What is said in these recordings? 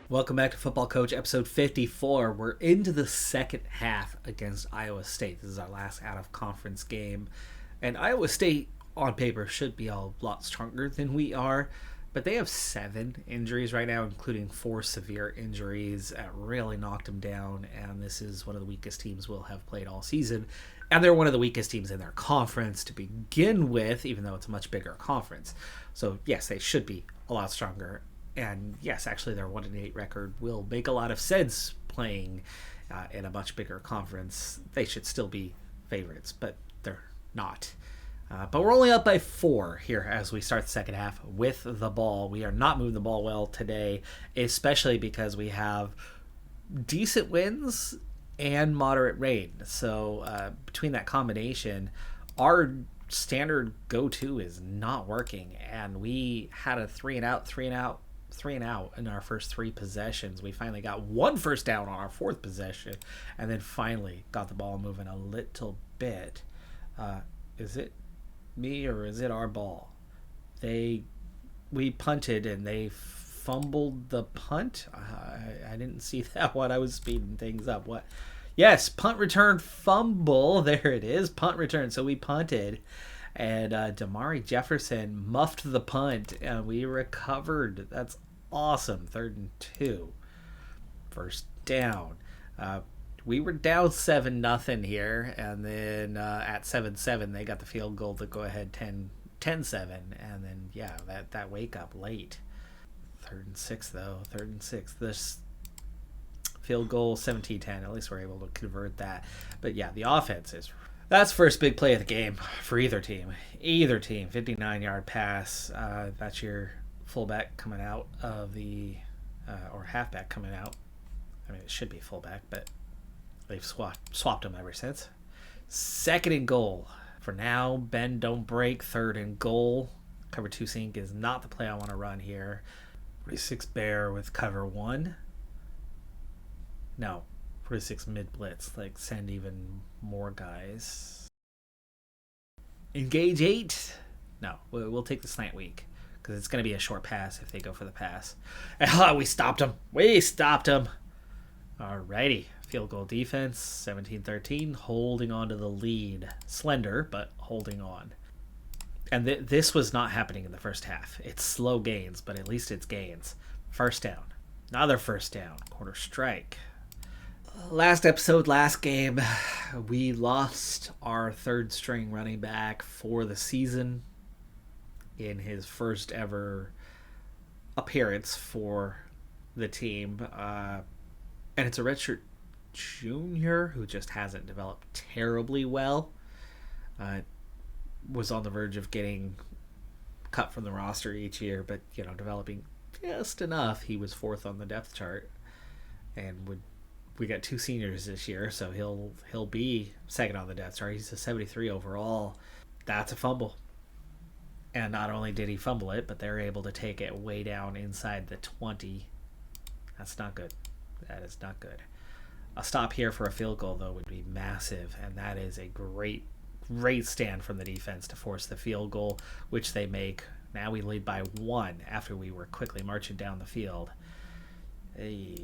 Welcome back to Football Coach, episode 54. We're into the second half against Iowa State. This is our last out-of-conference game. And Iowa State, on paper, should be a lot stronger than we are. But they have 7 injuries right now, including 4 severe injuries that really knocked them down. And this is one of the weakest teams we'll have played all season. And they're one of the weakest teams in their conference to begin with, even though it's a much bigger conference. So, yes, they should be a lot stronger. And yes, actually, their 1-8 record will make a lot of sense playing in a much bigger conference. They should still be favorites, but they're not. But we're only up by 4 here as we start the second half with the ball. We are not moving the ball well today, especially because we have decent wins and moderate rain. So between that combination, our standard go-to is not working, and we had a 3-and-out in our first 3 possessions. We finally got 1 first down on our 4th possession, and then finally got the ball moving a little bit. Is it me or is it our ball? We punted and they fumbled the punt. I didn't see that one. I was speeding things up. What? Yes, punt return fumble. There it is, punt return. So we punted. And Damari Jefferson muffed the punt, and we recovered. That's awesome. 3rd and 2. First down. We were down 7-0 here, and then at 7-7, they got the field goal to go ahead 10-7. And then, yeah, that wake up late. 3rd and 6, though. 3rd and 6. This field goal, 17-10. At least we're able to convert that. But, yeah, the offense is... That's first big play of the game for either team. 59-yard pass. That's your fullback coming out of the, or halfback coming out. I mean, it should be fullback, but they've swapped them ever since. 2nd and goal. For now, bend, don't break. 3rd and goal. Cover 2 sink is not the play I want to run here. 46 bear with cover 1. No. 46 mid blitz, like send even more guys. Engage 8. No, we'll take the slant weak because it's going to be a short pass if they go for the pass. We stopped them. Alrighty, field goal defense, 17-13, holding on to the lead. Slender, but holding on. And this was not happening in the first half. It's slow gains, but at least it's gains. First down. Another first down. Quarter strike. Last episode, last game, we lost our 3rd string running back for the season in his first ever appearance for the team. And it's a redshirt junior who just hasn't developed terribly well. Was on the verge of getting cut from the roster each year, but, developing just enough. He was 4th on the depth chart and we got 2 seniors this year, so he'll be 2nd on the depth chart. He's a 73 overall. That's a fumble. And not only did he fumble it, but they're able to take it way down inside the 20. That's not good. That is not good. A stop here for a field goal, though, would be massive, and that is a great stand from the defense to force the field goal, which they make. Now we lead by 1 after we were quickly marching down the field. Hey,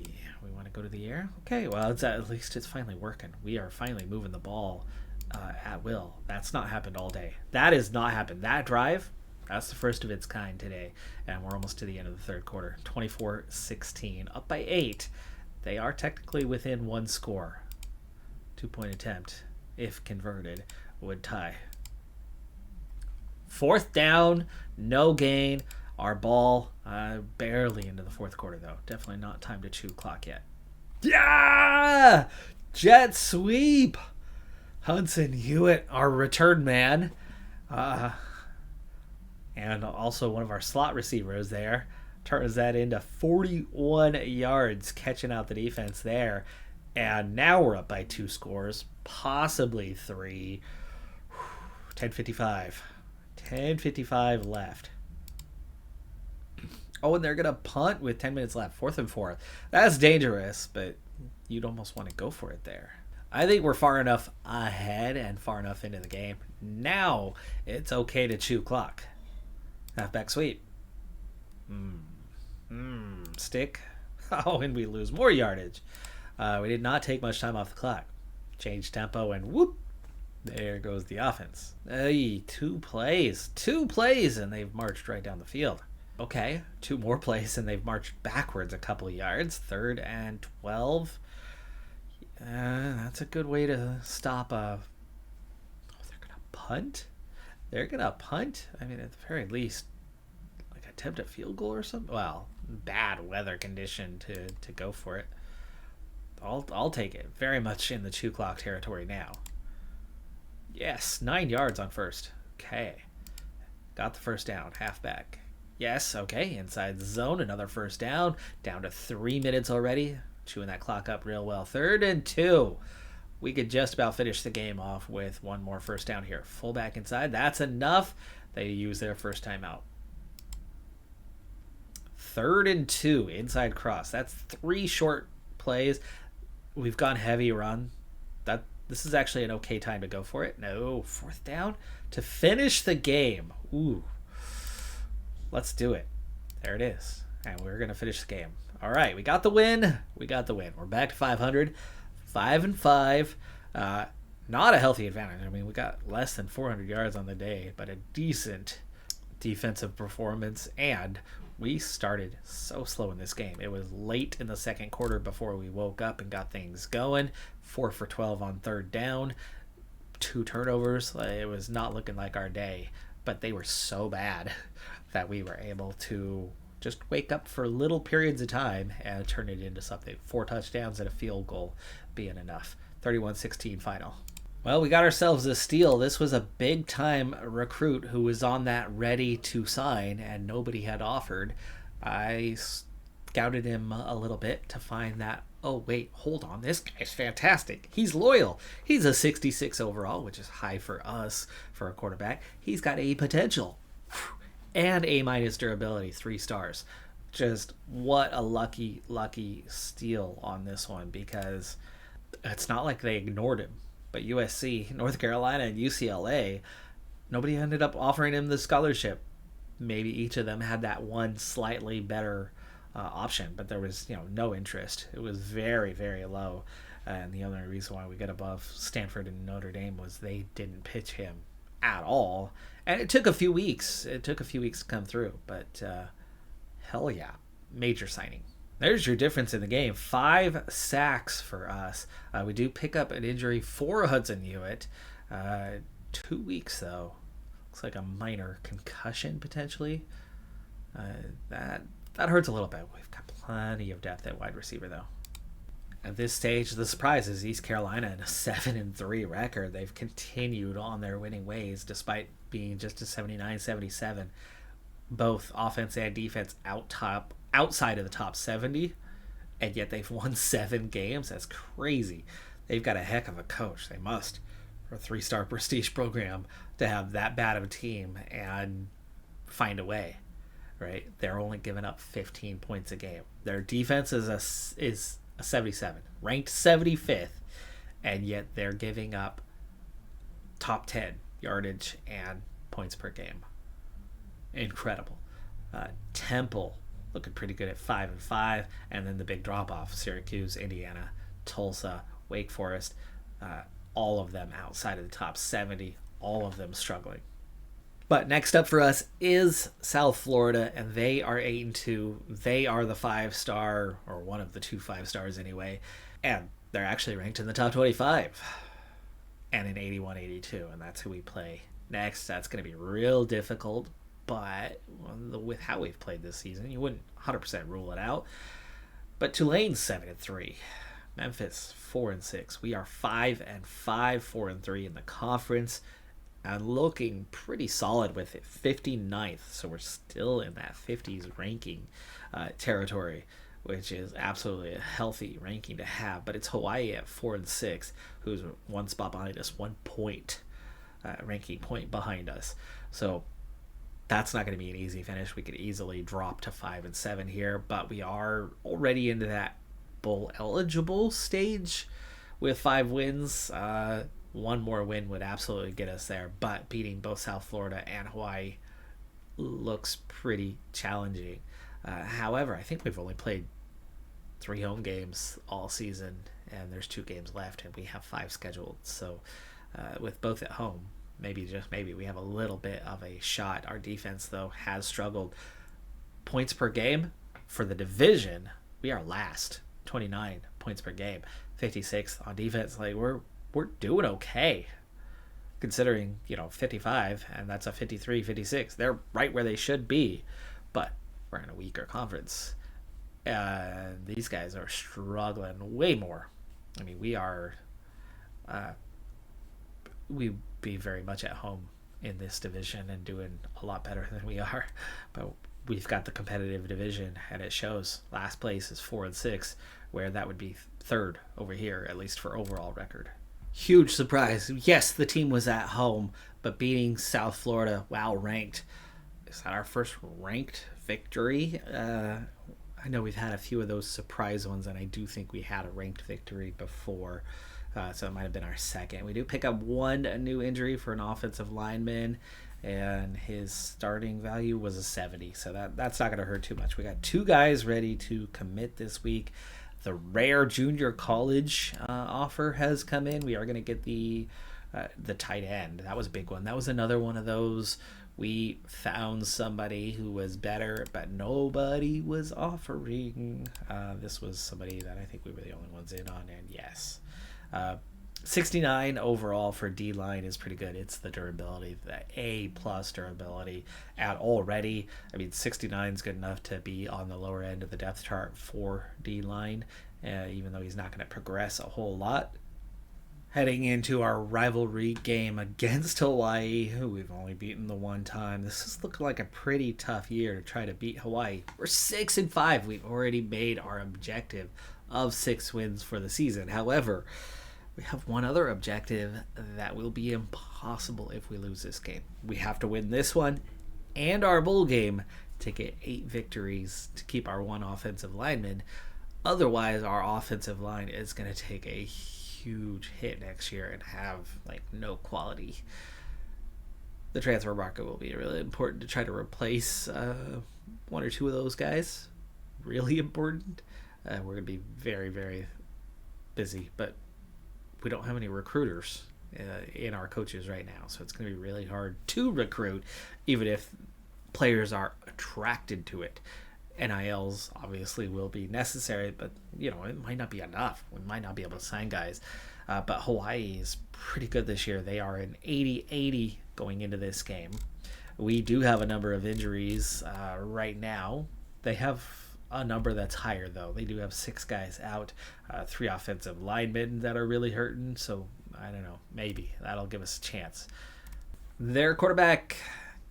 we want to go to the air? Okay, well, at least it's finally working. We are finally moving the ball at will. That's not happened all day. That has not happened. That drive, that's the first of its kind today. And we're almost to the end of the 3rd quarter. 24-16, up by 8. They are technically within 1 score. 2-point attempt, if converted, would tie. 4th down, no gain. Our ball, barely into the 4th quarter, though. Definitely not time to chew clock yet. Yeah! Jet sweep! Hudson Hewitt, our return man. And also one of our slot receivers there. Turns that into 41 yards, catching out the defense there. And now we're up by 2 scores, possibly 3. 10:55. 10:55 left. Oh, and they're going to punt with 10 minutes left. 4th and 4. That's dangerous, but you'd almost want to go for it there. I think we're far enough ahead and far enough into the game. Now it's okay to chew clock. Halfback sweep. Stick. Oh, and we lose more yardage. We did not take much time off the clock. Change tempo, and whoop, there goes the offense. Hey, 2 plays. 2 plays, and they've marched right down the field. Okay, 2 more plays, and they've marched backwards a couple of yards. 3rd and 12. That's a good way to stop a... Oh, they're going to punt? They're going to punt? I mean, at the very least, like attempt a field goal or something? Well, bad weather condition to go for it. I'll take it. Very much in the 2 clock territory now. Yes, 9 yards on first. Okay. Got the first down. Halfback. Yes, okay. Inside the zone. Another first down. Down to 3 minutes already. Chewing that clock up real well. 3rd and 2. We could just about finish the game off with 1 more first down here. Fullback inside. That's enough. They use their first timeout. 3rd and 2. Inside cross. That's 3 short plays. We've gone heavy run. This is actually an okay time to go for it. No, 4th down to finish the game. Ooh. Let's do it. There it is. And we're going to finish the game. All right, we got the win. We're back to 500. 5-5. Not a healthy advantage. I mean, we got less than 400 yards on the day, but a decent defensive performance, and we started so slow in this game. It was late in the second quarter before we woke up and got things going. 4 for 12 on 3rd down, 2 turnovers. It was not looking like our day, but they were so bad that we were able to just wake up for little periods of time and turn it into something. 4 touchdowns and a field goal being enough. 31-16 final. Well, we got ourselves a steal. This was a big-time recruit who was on that ready to sign, and nobody had offered. I scouted him a little bit to find that, oh, wait, hold on. This guy's fantastic. He's loyal. He's a 66 overall, which is high for us for a quarterback. He's got A potential and A- durability, 3 stars. Just what a lucky steal on this one, because it's not like they ignored him. But USC, North Carolina, and UCLA, nobody ended up offering him the scholarship. Maybe each of them had that one slightly better option, but there was no interest. It was very, very low. And the only reason why we got above Stanford and Notre Dame was they didn't pitch him at all. And it took a few weeks. To come through. But hell yeah, major signing. There's your difference in the game. 5 sacks for us. We do pick up an injury for Hudson Hewitt. 2 weeks, though. Looks like a minor concussion, potentially. That hurts a little bit. We've got plenty of depth at wide receiver, though. At this stage, the surprise is East Carolina in a 7-3 record. They've continued on their winning ways, despite being just a 79-77. Both offense and defense outside of the top 70, and yet they've won 7 games. That's crazy. They've got a heck of a coach. They must, for a 3-star prestige program, to have that bad of a team and find a way, right? They're only giving up 15 points a game. Their defense is a 77, ranked 75th, and yet they're giving up top 10 yardage and points per game. Incredible. Temple looking pretty good at 5-5, and then the big drop off: Syracuse, Indiana, Tulsa, Wake Forest, all of them outside of the top 70, all of them struggling. But next up for us is South Florida, and they are 8-2. They are the 5-star, or one of the 2 5-stars anyway, and they're actually ranked in the top 25 and in 81-82, and that's who we play next. That's going to be real difficult. But with how we've played this season, you wouldn't 100% rule it out. But Tulane's 7-3, Memphis 4-6. We are 5-5, 4-3 in the conference, and looking pretty solid with it. 59th, so we're still in that 50s ranking territory, which is absolutely a healthy ranking to have. But it's Hawaii at 4-6, who's 1 spot behind us, 1 point ranking point behind us. So that's not going to be an easy finish. We could easily drop to 5-7 here, but we are already into that bowl eligible stage with 5 wins. 1 more win would absolutely get us there, but beating both South Florida and Hawaii looks pretty challenging. However, I think we've only played 3 home games all season, and there's 2 games left, and we have 5 scheduled. So with both at home, maybe, just maybe, we have a little bit of a shot. Our defense, though, has struggled. Points per game for the division, we are last. 29 points per game, 56th on defense. Like, we're doing okay, considering, 55, and that's a 53, 56. They're right where they should be, but we're in a weaker conference. These guys are struggling way more. I mean, we'd be very much at home in this division and doing a lot better than we are, but we've got the competitive division, and it shows. Last place is 4-6, where that would be third over here, at least for overall record. Huge surprise. Yes, the team was at home, but beating South Florida while ranked. Is that our first ranked victory? I know we've had a few of those surprise ones, and I do think we had a ranked victory before, so it might have been our second. We do pick up one new injury for an offensive lineman, and his starting value was a 70, so that's not going to hurt too much. We got 2 guys ready to commit this week. The rare junior college offer has come in. We are going to get the tight end. That was a big one. That was another one of those. We found somebody who was better, but nobody was offering. This was somebody that I think we were the only ones in on, and yes. 69 overall for D-line is pretty good. It's the durability, the A-plus durability at already. I mean, 69 is good enough to be on the lower end of the depth chart for D-line, even though he's not going to progress a whole lot. Heading into our rivalry game against Hawaii, who we've only beaten the one time. This is looking like a pretty tough year to try to beat Hawaii. We're 6-5. We've already made our objective of 6 wins for the season. However, we have one other objective that will be impossible if we lose this game. We have to win this one and our bowl game to get 8 victories to keep our one offensive lineman. Otherwise, our offensive line is going to take a huge hit next year and have no quality. The transfer market will be really important to try to replace 1 or 2 of those guys. Really important. We're going to be very, very busy, but we don't have any recruiters in our coaches right now, so it's going to be really hard to recruit, even if players are attracted to it. NILs obviously will be necessary, but it might not be enough. We might not be able to sign guys, but Hawaii is pretty good this year. They are an 80-80 going into this game. We do have a number of injuries right now. They have a number that's higher, though. They do have 6 guys out, 3 offensive linemen that are really hurting, so I don't know, maybe that'll give us a chance. Their quarterback,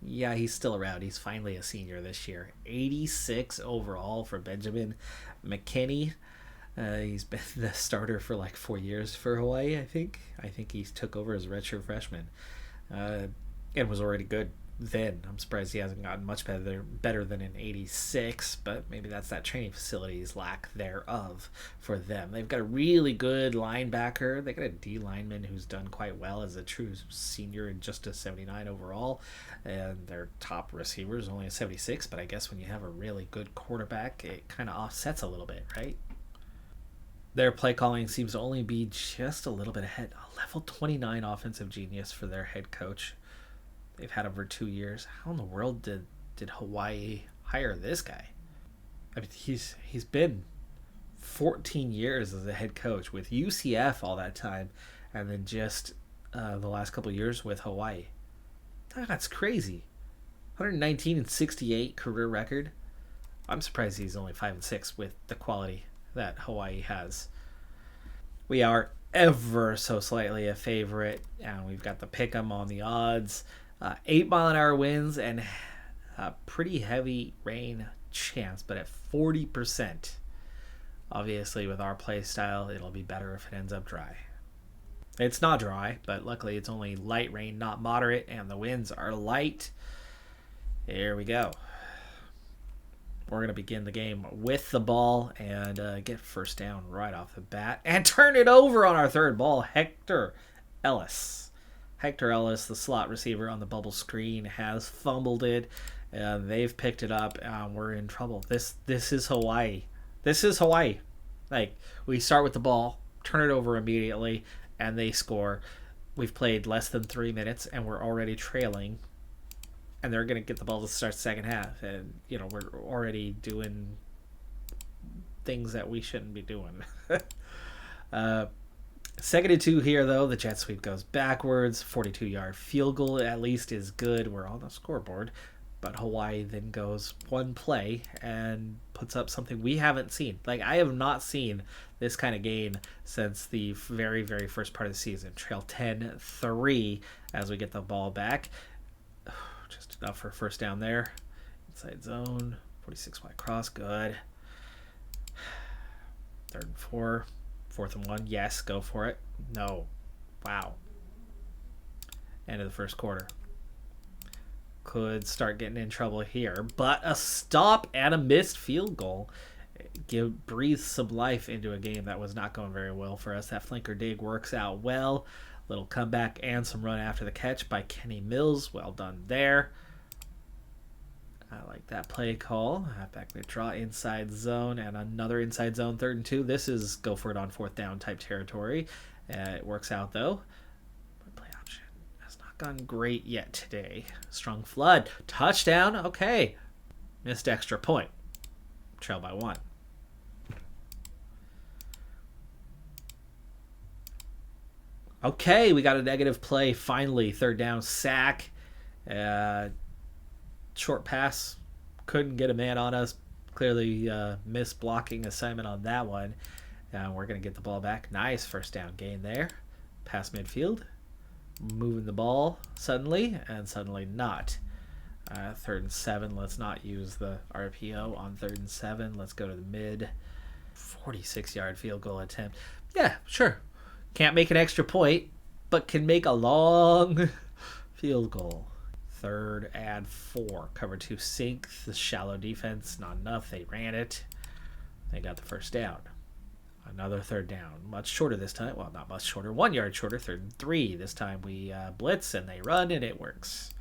yeah, he's still around. He's finally a senior this year. 86 overall for Benjamin McKinney. He's been the starter for 4 years for Hawaii, I think. I think he took over as a redshirt freshman and was already good then. I'm surprised he hasn't gotten much better than an 86, but maybe that's that training facilities lack thereof for them. They've got a really good linebacker. They got a D lineman who's done quite well as a true senior and just a 79 overall, and their top receiver is only a 76, but I guess when you have a really good quarterback, it kind of offsets a little bit, right? Their play calling seems to only be just a little bit ahead. A level 29 offensive genius for their head coach. They've had him for 2 years. How in the world did Hawaii hire this guy? I mean, he's been 14 years as a head coach with UCF all that time, and then just the last couple of years with Hawaii. That's crazy. 119-68 career record. I'm surprised he's only 5-6 with the quality that Hawaii has. We are ever so slightly a favorite, and we've got the pick'em on the odds. 8-mile-an-hour winds and a pretty heavy rain chance, but at 40%. Obviously, with our play style, it'll be better if it ends up dry. It's not dry, but luckily it's only light rain, not moderate, and the winds are light. Here we go. We're going to begin the game with the ball and get first down right off the bat and turn it over on our third ball. Hector Ellis, the slot receiver on the bubble screen, has fumbled it. They've picked it up. We're in trouble. This is Hawaii. This is Hawaii. Like, we start with the ball, turn it over immediately, and they score. We've played less than 3 minutes, and we're already trailing. And they're going to get the ball to start the second half. And, we're already doing things that we shouldn't be doing. Second and 2 here, though. The jet sweep goes backwards. 42-yard field goal at least is good. We're on the scoreboard. But Hawaii then goes one play and puts up something we haven't seen. Like, I have not seen this kind of game since the very, very first part of the season. Trail 10-3 as we get the ball back. Just enough for a first down there. Inside zone. 46 wide cross. Good. 3rd and 4. 4th and 1. Yes, go for it. No. Wow. End of the first quarter. Could start getting in trouble here, but a stop and a missed field goal breathes some life into a game that was not going very well for us. That flanker dig works out well. Little comeback and some run after the catch by Kenny Mills. Well done there. I like that play call. Halfback draw inside zone and another inside zone 3rd and 2. This is go for it on 4th down type territory. It works out though. Play option has not gone great yet today. Strong flood. Touchdown. Okay. Missed extra point. Trail by 1. Okay, we got a negative play finally. 3rd down sack. Short pass. Couldn't get a man on us. Clearly missed blocking assignment on that one. We're going to get the ball back. Nice first down gain there. Pass midfield. Moving the ball suddenly, and suddenly not. 3rd and 7. Let's not use the RPO on 3rd and 7. Let's go to the mid. 46-yard field goal attempt. Yeah, sure. Can't make an extra point, but can make a long field goal. 3rd and 4. Cover 2 sink. The shallow defense, not enough. They ran it. They got the first down. Another 3rd down. Much shorter this time. Well, not much shorter. 1 yard shorter. 3rd and 3. This time we blitz and they run and it works.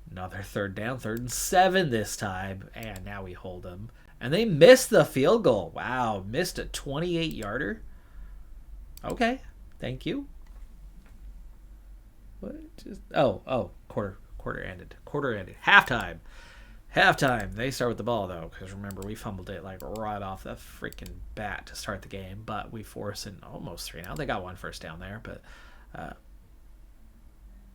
Another 3rd down. 3rd and 7 this time. And now we hold them. And they missed the field goal. Wow. Missed a 28-yarder. Okay. Thank you. What? Quarter ended. Halftime. They start with the ball, though, because remember, we fumbled it like right off the freaking bat to start the game, but we force in almost 3 now. They got 1 first down there, but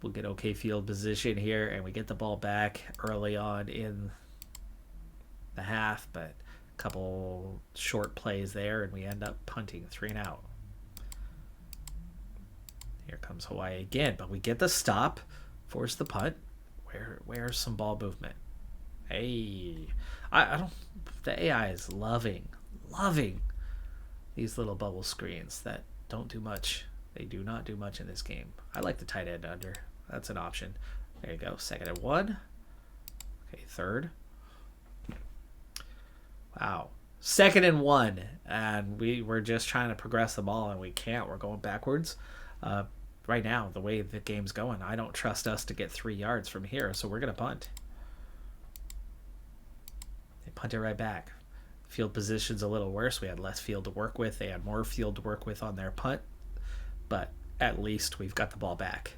we'll get okay field position here, and we get the ball back early on in the half, but a couple short plays there, and we end up punting 3 and out. Here comes Hawaii again, but we get the stop, force the punt. Where's some ball movement? Hey, I don't. The AI is loving these little bubble screens that don't do much. They do not do much in this game. I like the tight end under. That's an option. There you go. 2nd and 1. Okay, 3rd. Wow. 2nd and 1, and we're just trying to progress the ball, and we can't. We're going backwards. Right now, the way the game's going, I don't trust us to get 3 yards from here, so we're going to punt. They punt it right back. Field position's a little worse. We had less field to work with. They had more field to work with on their punt, but at least we've got the ball back.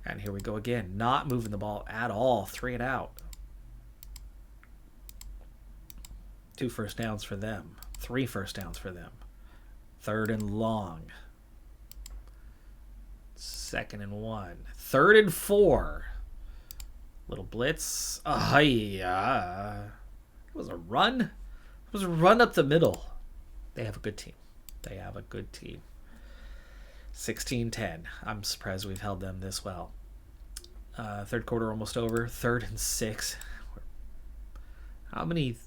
And here we go again. Not moving the ball at all. 3 and out. 2 first downs for them. 3 first downs for them. 3rd and long. 2nd and 1. 3rd and 4. Little blitz. Yeah. It was a run. It was a run up the middle. They have a good team. 16-10. I'm surprised we've held them this well. 3rd quarter almost over. 3rd and 6. How many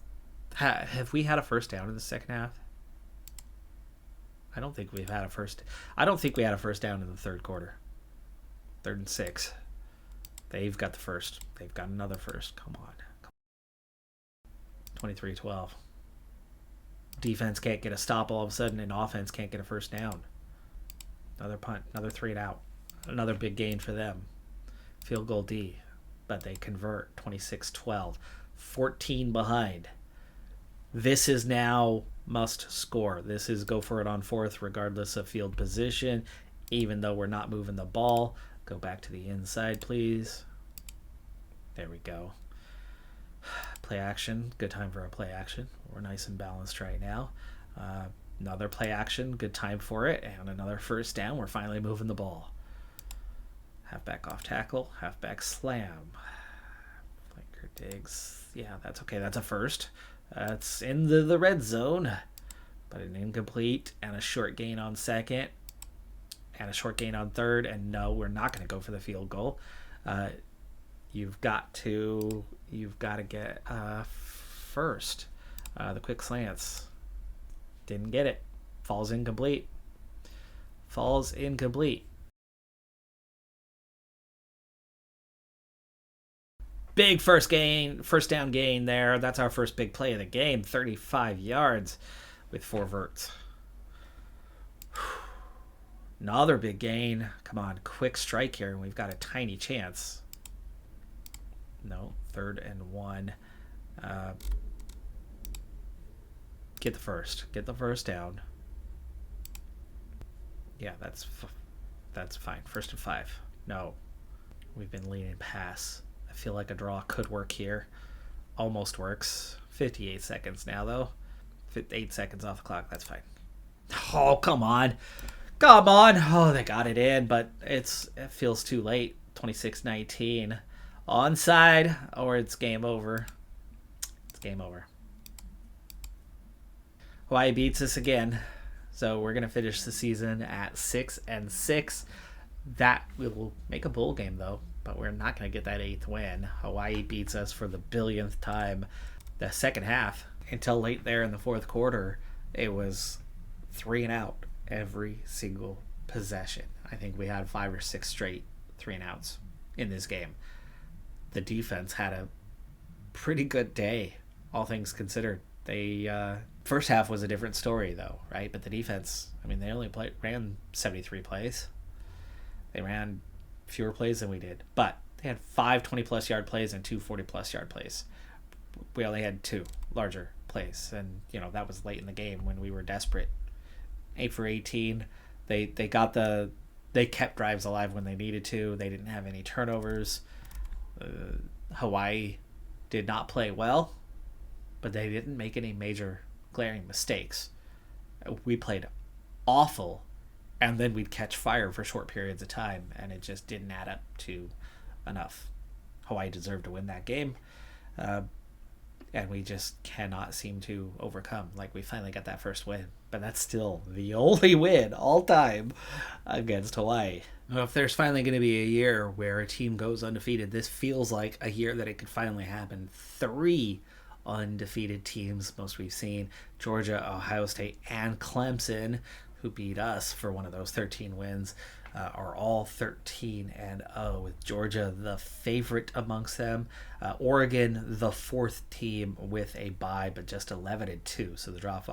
have we had a first down in the second half? I don't think we had a first down in the 3rd quarter. 3rd and 6. They've got the first. They've got another first. Come on. 23-12. Defense can't get a stop all of a sudden, and offense can't get a first down. Another punt. Another 3 and out. Another big gain for them. Field goal D. But they convert. 26-12. 14 behind. This is now must score. This is go for it on fourth, regardless of field position, even though we're not moving the ball. Go back to the inside, please. There we go. Play action. Good time for a play action. We're nice and balanced right now. Another play action. Good time for it. And another first down. We're finally moving the ball. Halfback off tackle. Halfback slam. Flanker digs. Yeah, that's okay. That's a first. That's in the red zone. But an incomplete and a short gain on second. And a short gain on third. And no, we're not going to go for the field goal. You've got to get first. The quick slants. Didn't get it. Falls incomplete. Big first down gain there. That's our first big play of the game. 35 yards with 4 verts. Another big gain. Come on, quick strike here, and we've got a tiny chance. No, 3rd and 1. Get the first down. Yeah, that's fine. 1st and 5. No, we've been leaning pass. I feel like a draw could work here. Almost works. 58 seconds now, though. 8 seconds off the clock. That's fine. Oh, come on. Oh, they got it in, but it feels too late. 26-19. Onside, or it's game over. Hawaii beats us again. So we're going to finish the season at 6-6. That will make a bowl game, though. But we're not going to get that 8th win. Hawaii beats us for the billionth time. The second half, until late there in the fourth quarter, it was 3 and out every single possession. I think we had 5 or 6 straight 3 and outs in this game. The defense had a pretty good day, all things considered. They first half was a different story, though, right? But the defense, I mean, they only ran 73 plays. They ran fewer plays than we did, but they had 5 20-plus yard plays and 2 40-plus yard plays. We only had 2 larger plays, and that was late in the game when we were desperate. 8 for 18. They kept drives alive when they needed to. They didn't have any turnovers. Hawaii did not play well, but they didn't make any major glaring mistakes. We played awful, and then we'd catch fire for short periods of time, and it just didn't add up to enough. Hawaii deserved to win that game, and we just cannot seem to overcome. Like, we finally got that first win, but that's still the only win all time against Hawaii. Well, if there's finally going to be a year where a team goes undefeated, this feels like a year that it could finally happen. 3 undefeated teams, most we've seen, Georgia, Ohio State, and Clemson, who beat us for one of those 13 wins, are all 13-0, with Georgia the favorite amongst them. Oregon, the 4th team with a bye, but just 11-2, so the drop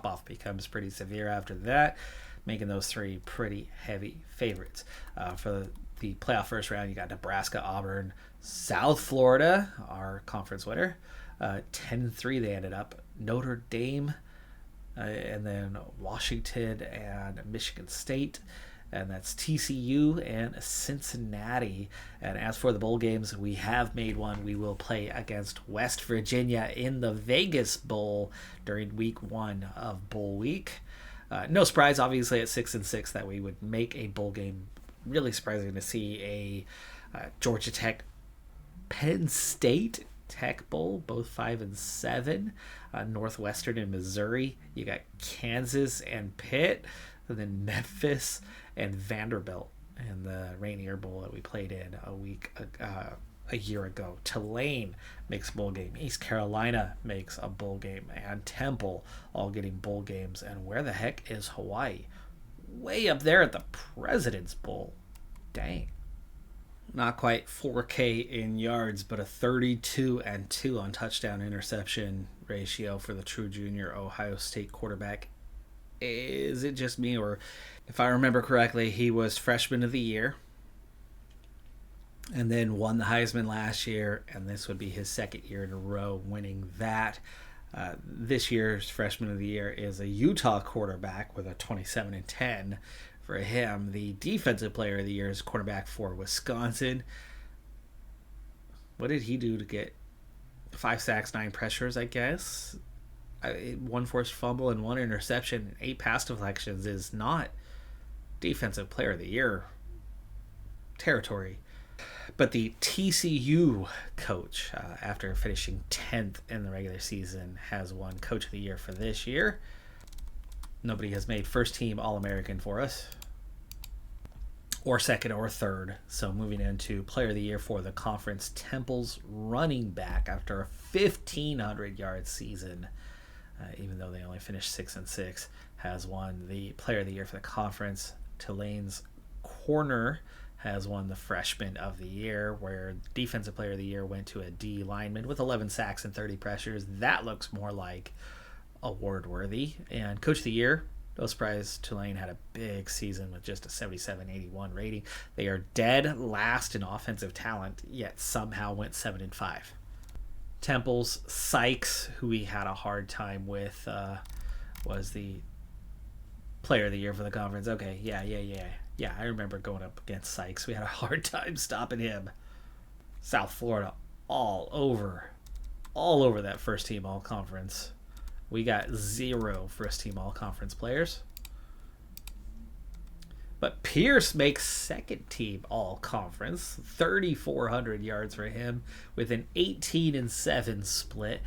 off becomes pretty severe after that, making those 3 pretty heavy favorites. For the playoff first round, you got Nebraska, Auburn, South Florida, our conference winner. 10-3 they ended up. Notre Dame, and then Washington and Michigan State, and that's TCU and Cincinnati. And as for the bowl games, we have made one. We will play against West Virginia in the Vegas Bowl during week 1 of Bowl Week. No surprise, obviously, at 6-6 that we would make a bowl game. Really surprising to see a Georgia Tech Penn State Tech Bowl, both 5-7. Northwestern and Missouri. You got Kansas and Pitt, and then Memphis and Vanderbilt in the Rainier Bowl that we played in a year ago. Tulane makes a bowl game. East Carolina makes a bowl game, and Temple all getting bowl games. And where the heck is Hawaii? Way up there at the President's Bowl. Dang. Not quite 4K in yards, but a 32-2 on touchdown interception ratio for the true junior Ohio State quarterback. Is it just me, or if I remember correctly, he was freshman of the year and then won the Heisman last year, and this would be his 2nd year in a row winning that. This year's freshman of the year is a Utah quarterback with a 27-10 for him. The defensive player of the year is quarterback for Wisconsin. What did he do to get 5 sacks, 9 pressures, I guess? 1 forced fumble and 1 interception, 8 pass deflections is not defensive player of the year territory. But the TCU coach, after finishing 10th in the regular season, has won Coach of the Year for this year. Nobody has made first team All-American for us, or second or third. So moving into Player of the Year for the conference, Temple's running back after a 1,500-yard season, even though they only finished 6-6, has won the Player of the Year for the conference. Tulane's corner has won the Freshman of the Year, where Defensive Player of the Year went to a D lineman with 11 sacks and 30 pressures. That looks more like award-worthy. And Coach of the Year, no surprise, Tulane had a big season with just a 77-81 rating. They are dead last in offensive talent, yet somehow went 7-5. Temple's Sykes, who we had a hard time with, was the Player of the Year for the conference. Okay, yeah, I remember going up against Sykes. We had a hard time stopping him. South Florida all over that first team all conference. We got 0 first team all conference players. But Pierce makes second team all conference. 3,400 yards for him with an 18-7 split.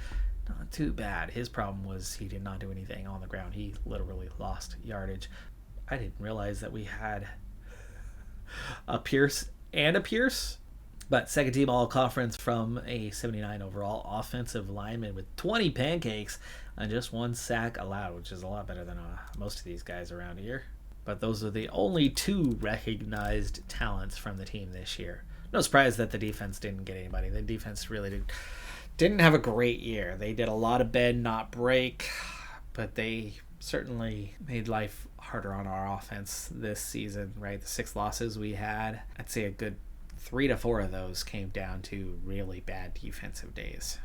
Not too bad. His problem was he did not do anything on the ground. He literally lost yardage. I didn't realize that we had a Pierce and a Pierce. But second team all conference from a 79 overall offensive lineman with 20 pancakes and just 1 sack allowed, which is a lot better than most of these guys around here. But those are the only 2 recognized talents from the team this year. No surprise that the defense didn't get anybody. The defense really didn't have a great year. They did a lot of bend, not break, but they certainly made life harder on our offense this season, right? The 6 losses we had, I'd say a good 3 to 4 of those came down to really bad defensive days.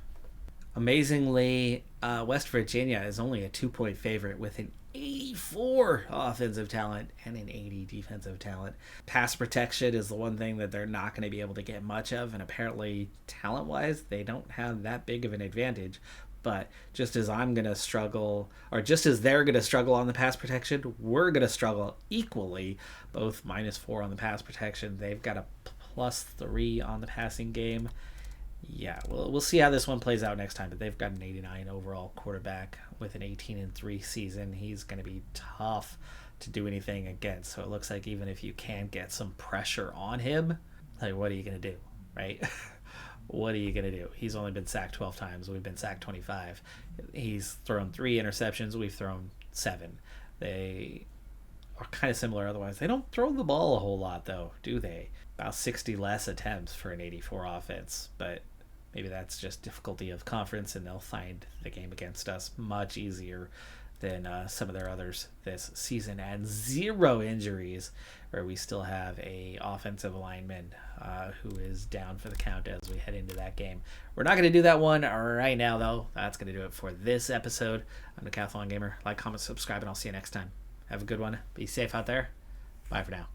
Amazingly, West Virginia is only a 2-point favorite with an 84 offensive talent and an 80 defensive talent. Pass protection is the one thing that they're not going to be able to get much of, and apparently talent-wise, they don't have that big of an advantage. But just as I'm going to struggle, or just as they're going to struggle on the pass protection, we're going to struggle equally, both -4 on the pass protection. They've got a +3 on the passing game. Yeah, we'll see how this one plays out next time, but they've got an 89 overall quarterback with an 18-3 season. He's going to be tough to do anything against. So it looks like even if you can get some pressure on him, like, what are you going to do, right? What are you going to do? He's only been sacked 12 times. We've been sacked 25. He's thrown 3 interceptions. We've thrown 7. They are kind of similar otherwise. They don't throw the ball a whole lot, though, do they? About 60 less attempts for an 84 offense. But maybe that's just difficulty of conference, and they'll find the game against us much easier than some of their others this season. And 0 injuries, where we still have a offensive lineman who is down for the count as we head into that game. We're not going to do that one right now, though. That's going to do it for this episode. I'm Decathlon Gamer. Like, comment, subscribe, and I'll see you next time. Have a good one. Be safe out there. Bye for now.